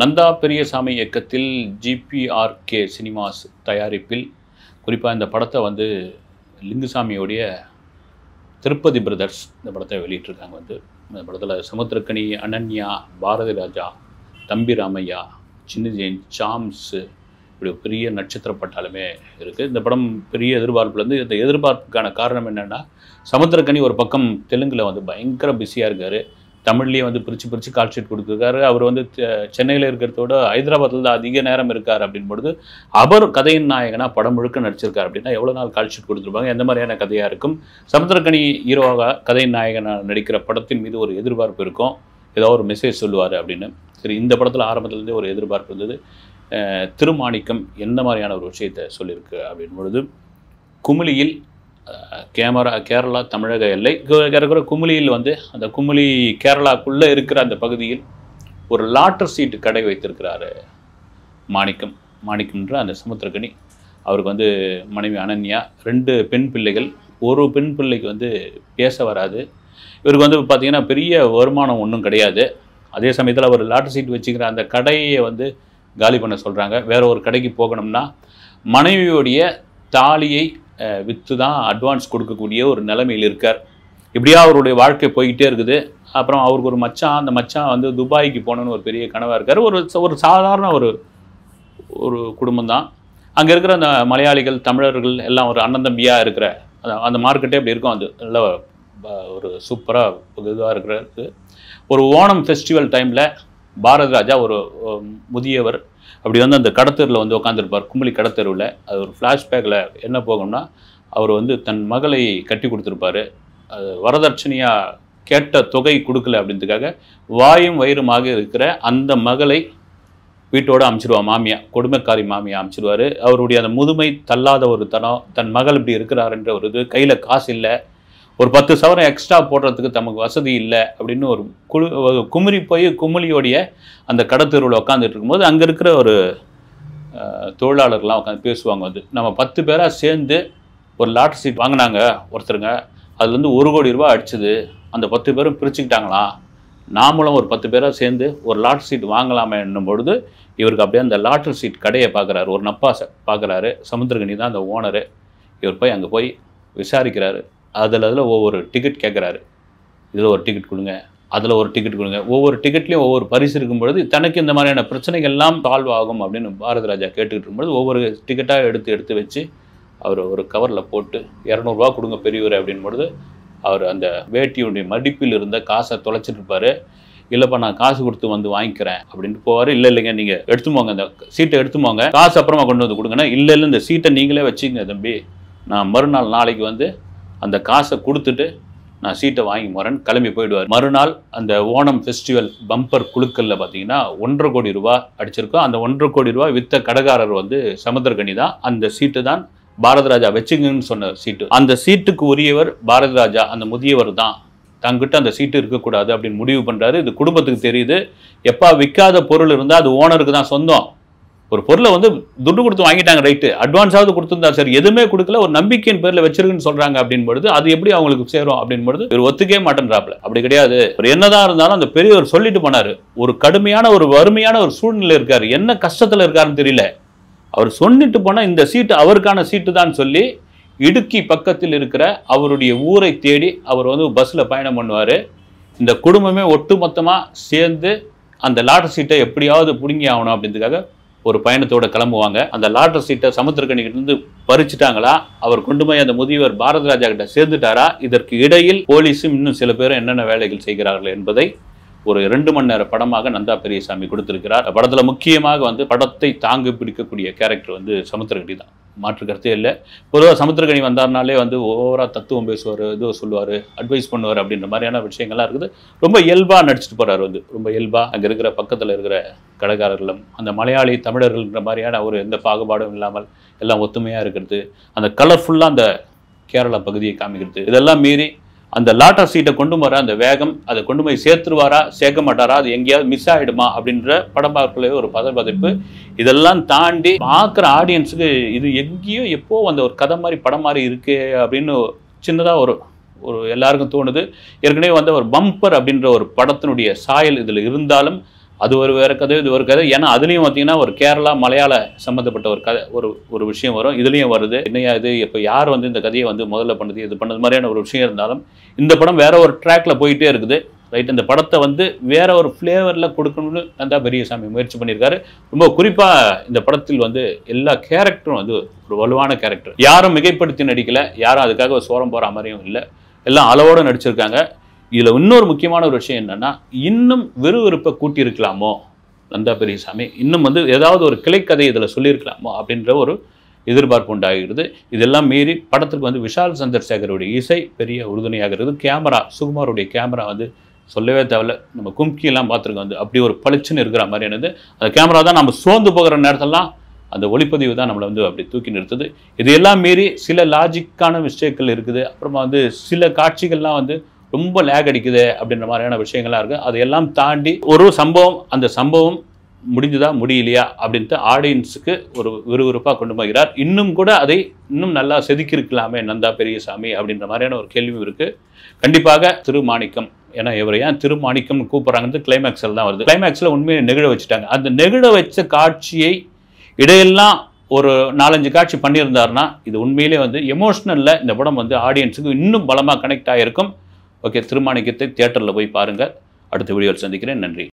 நந்தா பெரியசாமி இயக்கத்தில் ஜிபிஆர்கே சினிமாஸ் தயாரிப்பில் குறிப்பாக இந்த படத்தை வந்து லிங்குசாமியோடைய திருப்பதி பிரதர்ஸ் இந்த படத்தை வெளியிட்டிருக்காங்க. இந்த படத்தில் சமுத்திரக்கனி, அனன்யா, பாரதி ராஜா, தம்பி ராமையா, சின்ன ஜெயின், சாம்ஸு, இப்படி பெரிய நட்சத்திர பட்டாலுமே இருக்குது. இந்த படம் பெரிய எதிர்பார்ப்புலேருந்து இந்த எதிர்பார்ப்புக்கான காரணம் என்னென்னா, சமுத்திரக்கனி ஒரு பக்கம் தெலுங்கில் வந்து பயங்கர பிஸியாக இருக்கார். தமிழ்லேயே வந்து பிரித்து கால் ஷீட் கொடுத்துருக்காரு. அவர் வந்து சென்னையில் இருக்கிறதோட ஹைதராபாத்தில் தான் அதிக நேரம் இருக்கார் அப்படின்பொழுது அவர் கதையின் நாயகனாக படம் முழுக்க நடிச்சிருக்கார். அப்படின்னா எவ்வளோ நாள் கால் ஷீட் கொடுத்துருப்பாங்க, எந்த மாதிரியான கதையாக இருக்கும். சமுத்திரக்கனி ஹீரோவாக கதையின் நாயகனாக நடிக்கிற படத்தின் மீது ஒரு எதிர்பார்ப்பு இருக்கும், ஏதோ ஒரு மெசேஜ் சொல்லுவார் அப்படின்னு. சரி, இந்த படத்தில் ஆரம்பத்துலேருந்தே ஒரு எதிர்பார்ப்பு இருந்தது. திருமாணிக்கம் என்ன மாதிரியான ஒரு விஷயத்தை சொல்லியிருக்கு அப்படின்பொழுது, குமுளியில் கேரளா தமிழக எல்லை இருக்கிற குமுளியில் வந்து அந்த குமுளி கேரளாக்குள்ளே இருக்கிற அந்த பகுதியில் ஒரு லாட்டர் சீட்டு கடை வைத்திருக்கிறாரு மாணிக்கம்ன்ற அந்த சமுத்திரக்கனி. அவருக்கு வந்து மனைவி அனன்யா, 2 பெண் பிள்ளைகள். ஒரு பெண் பிள்ளைக்கு வந்து பேச வராது. இவருக்கு வந்து பார்த்திங்கன்னா பெரிய வருமானம் ஒன்றும் கிடையாது. அதே சமயத்தில் அவர் லாட்டர் சீட் வச்சுக்கிற அந்த கடையை வந்து காலி பண்ண சொல்கிறாங்க. வேறு ஒரு கடைக்கு போகணும்னா மனைவியோடைய தாலியை விற்று தான் அட்வான்ஸ் கொடுக்கக்கூடிய ஒரு நிலைமையில் இருக்கார். இப்படியா அவருடைய வாழ்க்கை போய்கிட்டே இருக்குது. அப்புறம் அவருக்கு ஒரு மச்சான், அந்த மச்சான் வந்து துபாய்க்கு போகணுன்னு ஒரு பெரிய கனவாக இருக்கார். ஒரு சாதாரண ஒரு குடும்பம் தான். அங்கே இருக்கிற அந்த மலையாளிகள், தமிழர்கள் எல்லாம் ஒரு அண்ணன் தம்பியாக இருக்கிற அந்த மார்க்கெட்டே அப்படி இருக்கும். அது நல்ல ஒரு சூப்பராக இதுவாக இருக்கிறது. ஒரு ஓணம் ஃபெஸ்டிவல் டைமில் பாரதி ராஜா ஒரு முதியவர் அப்படி வந்து அந்த கடத்தெருவில் வந்து உட்காந்துருப்பார், கும்பலி கடத்தெருவில். அது ஒரு ஃப்ளாஷ்பேக்கில் என்ன போகும்னா, அவர் வந்து தன் மகளை கட்டி கொடுத்துருப்பாரு. அது வரதட்சணையாக கேட்ட தொகை கொடுக்கல அப்படின்றதுக்காக வாயும் வயிறுமாக இருக்கிற அந்த மகளை வீட்டோடு அமுச்சிடுவா மாமியா, கொடுமைக்காரி மாமியா அமுச்சிடுவார். அவருடைய அந்த முதுமை தள்ளாத ஒரு தன் மகள் இப்படி இருக்கிறாருன்ற ஒரு இது, கையில் காசு இல்லை, ஒரு 10 சவரம் எக்ஸ்ட்ரா போடுறதுக்கு தமக்கு வசதி இல்லை அப்படின்னு ஒரு குமுறி போய் குமுளியோடைய அந்த கடத்தெருவில் உட்காந்துட்டு இருக்கும்போது அங்கே இருக்கிற ஒரு தொழிலாளர்கள்லாம் உட்காந்து பேசுவாங்க. வந்து நம்ம 10 பேராக சேர்ந்து ஒரு லாட்டரி சீட் வாங்கினாங்க ஒருத்தருங்க, அதுலேருந்து 1 கோடி ரூபா அடிச்சுது, அந்த 10 பேரும் பிரிச்சுக்கிட்டாங்களா, நாமளும் ஒரு 10 பேராக சேர்ந்து ஒரு லாட்டரி சீட் வாங்கலாமே என்னும் பொழுது இவருக்கு அப்படியே அந்த லாட்டரி சீட் கடையை பார்க்குறாரு, ஒரு நப்பாசை பார்க்குறாரு. சமுத்திரக்கனி தான் அந்த ஓனரு. இவர் போய் அங்கே போய் விசாரிக்கிறாரு. அதில் ஒவ்வொரு டிக்கெட் கேட்குறாரு. இதில் ஒரு டிக்கெட் கொடுங்க, அதில் ஒரு டிக்கெட் கொடுங்க. ஒவ்வொரு டிக்கெட்லேயும் ஒவ்வொரு பரிசு இருக்கும் பொழுது தனக்கு இந்த மாதிரியான பிரச்சனைகள் எல்லாம் சால்வ் ஆகும் அப்படின்னு பாரதி ராஜா கேட்டுக்கிட்டு இருக்கும்போது ஒவ்வொரு டிக்கெட்டாக எடுத்து வச்சு அவர் ஒரு கவரில் போட்டு 200 ரூபா கொடுங்க பெரியவர் அப்படின்பொழுது அவர் அந்த வேட்டியுடைய மடிப்பில் இருந்த காசை தொலைச்சிட்ருப்பார். இல்லைப்பா நான் காசு கொடுத்து வந்து வாங்கிக்கிறேன் அப்படின்ட்டு போவார். இல்லைங்க நீங்கள் எடுத்துமோங்க, அந்த சீட்டை எடுத்துமோங்க, காசு அப்புறமா கொண்டு வந்து கொடுங்கன்னா, இல்லை இந்த சீட்டை நீங்களே வச்சுங்க தம்பி, நான் மறுநாள் நாளைக்கு வந்து அந்த காசை கொடுத்துட்டு நான் சீட்டை வாங்கி வரேன்னு கிளம்பி போயிடுவார். மறுநாள் அந்த ஓணம் ஃபெஸ்டிவல் பம்பர் குழுக்களில் பார்த்தீங்கன்னா 1.5 கோடி ரூபா அடிச்சிருக்கோம். அந்த 1.5 கோடி ரூபா வித்த கடைக்காரர் வந்து சமுத்திரக்கனி தான். அந்த சீட்டு தான் பாரதி ராஜா வச்சுங்கன்னு சொன்ன சீட்டு. அந்த சீட்டுக்கு உரியவர் பாரதி ராஜா, அந்த முதியவர் தான். தங்கிட்ட அந்த சீட்டு இருக்கக்கூடாது அப்படின்னு முடிவு பண்ணுறாரு. இது குடும்பத்துக்கு தெரியுது. எப்போ விற்காத பொருள் இருந்தால் அது ஓனருக்கு தான் சொந்தம். ஒரு பொருளை வந்து துட்டு கொடுத்து வாங்கிட்டாங்க, ரைட்டு, அட்வான்ஸாவது கொடுத்துருந்தா சரி, எதுவுமே கொடுக்கல, ஒரு நம்பிக்கையின் பேரில் வச்சிருக்குன்னு சொல்கிறாங்க அப்படின்பொழுது அது எப்படி அவங்களுக்கு சேரும் அப்படின்பொழுது இவர் ஒத்துக்கவே மாட்டேன்றாப்புல. அப்படி கிடையாது, ஒரு என்னதான் இருந்தாலும் அந்த பெரியவர் சொல்லிட்டு போனார். ஒரு கடுமையான ஒரு வறுமையான ஒரு சூழ்நிலை இருக்கார், என்ன கஷ்டத்தில் இருக்காருன்னு தெரியல. அவர் சொல்லிட்டு போனால் இந்த சீட்டு அவருக்கான சீட்டு தான் சொல்லி இடுக்கி பக்கத்தில் இருக்கிற அவருடைய ஊரை தேடி அவர் வந்து பஸ்ஸில் பயணம் பண்ணுவார். இந்த குடும்பமே ஒட்டு மொத்தமாக சேர்ந்து அந்த லாட்டரி சீட்டை எப்படியாவது பிடுங்கி ஆகணும் அப்படின்றதுக்காக ஒரு பயணத்தோட கிளம்புவாங்க. அந்த லாட்டரி சீட்டை சமுத்திரக்கனிகிட்ட பறிச்சுட்டாங்களா, அவர் கொண்டு போய் அந்த முதியவர் பாரதி ராஜா கிட்ட சேர்ந்துட்டாரா, இதற்கு இடையில் போலீஸும் இன்னும் சில பேரும் என்னென்ன வேலைகள் செய்கிறார்கள் என்பதை ஒரு 2 மணி நேர படமாக நந்தா பெரியசாமி கொடுத்திருக்கிறார். படத்தில் முக்கியமாக வந்து படத்தை தாங்கி பிடிக்கக்கூடிய கேரக்டர் வந்து சமுத்திரக்கனி தான், மாற்று கருத்தே இல்லை. பொதுவாக சமுத்திரக்கனி வந்தார்னாலே வந்து ஓவராக தத்துவம் பேசுவார், இது சொல்லுவார், அட்வைஸ் பண்ணுவார் அப்படின்ற மாதிரியான விஷயங்கள்லாம் இருக்குது. ரொம்ப இயல்பாக நடிச்சிட்டு போகிறார். வந்து ரொம்ப இயல்பாக அங்கே இருக்கிற பக்கத்தில் இருக்கிற கடைக்காரர்களும் அந்த மலையாளி தமிழர்கள்ன்ற மாதிரியான ஒரு எந்த பாகுபாடும் இல்லாமல் எல்லாம் ஒத்துமையாக இருக்கிறது, அந்த கலர்ஃபுல்லாக அந்த கேரளா பகுதியை காமிக்கிறது, இதெல்லாம் மீறி அந்த லாட்டர் சீட்டை கொண்டு வர அந்த வேகம், அதை கொண்டு போய் சேர்த்துருவாரா சேர்க்க மாட்டாரா, அது எங்கேயாவது மிஸ் ஆகிடுமா அப்படின்ற படம் பார்க்கலே ஒரு பதப்பதிப்பு. இதெல்லாம் தாண்டி பார்க்குற ஆடியன்ஸுக்கு இது எங்கேயோ எப்போ அந்த ஒரு கதை மாதிரி படம் மாதிரி இருக்கே அப்படின்னு சின்னதாக ஒரு எல்லாருக்கும் தோணுது. ஏற்கனவே வந்து ஒரு பம்பர் அப்படின்ற ஒரு படத்தினுடைய சாயல் இதில் இருந்தாலும் அது ஒரு வேறு கதை, இது ஒரு கதை. ஏன்னா அதுலேயும் பார்த்தீங்கன்னா ஒரு கேரளா மலையாள சம்மந்தப்பட்ட ஒரு கதை, ஒரு விஷயம் வரும். இதுலேயும் வருது. என்னையா இது, இப்போ யார் வந்து இந்த கதையை வந்து முதல்ல பண்ணது, இது பண்ணது மாதிரியான ஒரு விஷயம் இருந்தாலும் இந்த படம் வேற ஒரு ட்ராக்ல போயிட்டே இருக்குது. ரைட், இந்த படத்தை வந்து வேற ஒரு ஃப்ளேவரில் கொடுக்கணும்னு நந்தா பெரியசாமி முயற்சி பண்ணியிருக்காரு. ரொம்ப குறிப்பாக இந்த படத்தில் வந்து எல்லா கேரக்டரும் வந்து ஒரு வலுவான கேரக்டர். யாரும் மிகைப்படுத்தி நடிக்கலை, யாரும் அதுக்காக சோரம் போகிற மாதிரியும் இல்லை, எல்லாம் அளவோடு நடிச்சிருக்காங்க. இதில் இன்னொரு முக்கியமான ஒரு விஷயம் என்னென்னா, இன்னும் விறுவிறுப்பை கூட்டியிருக்கலாமோ நந்தா பெரியசாமி, இன்னும் வந்து ஏதாவது ஒரு கிளைக்கதை இதில் சொல்லியிருக்கலாமோ அப்படின்ற ஒரு எதிர்பார்ப்பு உண்டாகிறது. இதெல்லாம் மீறி படத்துக்கு வந்து விஷால் சந்திரசேகருடைய இசை பெரிய உறுதுணையாகிறது. கேமரா, சுகுமாருடைய கேமரா வந்து சொல்லவே தேவையில்ல. நம்ம கும்கியெல்லாம் பார்த்துருக்கோம், வந்து அப்படி ஒரு பளிச்சுன்னு இருக்கிற மாதிரியானது. அந்த கேமரா தான் நம்ம சோர்ந்து போகிற நேரத்திலாம் அந்த ஒளிப்பதிவு தான் நம்மளை வந்து அப்படி தூக்கி நிறுத்துது. இதையெல்லாம் மீறி சில லாஜிக்கான மிஸ்டேக்கள் இருக்குது. அப்புறமா வந்து சில காட்சிகள்லாம் வந்து ரொம்ப லேக் அடிக்குது அப்படின்ற மாதிரியான விஷயங்கள்லாம் இருக்குது. அதையெல்லாம் தாண்டி ஒரு சம்பவம், அந்த சம்பவம் முடிஞ்சுதா முடியலையா அப்படின்ட்டு ஆடியன்ஸுக்கு ஒரு விறுவிறுப்பாக கொண்டு போகிறார். இன்னும் கூட அதை இன்னும் நல்லா செதுக்கியிருக்கலாமே நந்தா பெரியசாமி அப்படின்ற மாதிரியான ஒரு கேள்வியும் இருக்குது. கண்டிப்பாக திருமாணிக்கம், ஏன்னா இவர் ஏன் திருமாணிக்கம்னு கூப்பிட்றாங்கிறது கிளைமேக்ஸில் தான் வருது. கிளைமேக்ஸில் உண்மையை நெகிழ வச்சுட்டாங்க. அந்த நெகிழ வச்ச காட்சியை இடையெல்லாம் ஒரு 4-5 காட்சி பண்ணியிருந்தாருன்னா இது உண்மையிலே வந்து எமோஷ்னலில் இந்த படம் வந்து ஆடியன்ஸுக்கு இன்னும் பலமாக கனெக்ட் ஆகிருக்கும். ஓகே, திருமாணிக்கத்தை தியேட்டரில் போய் பாருங்கள். அடுத்த வீடியோவில் சந்திக்கிறேன். நன்றி.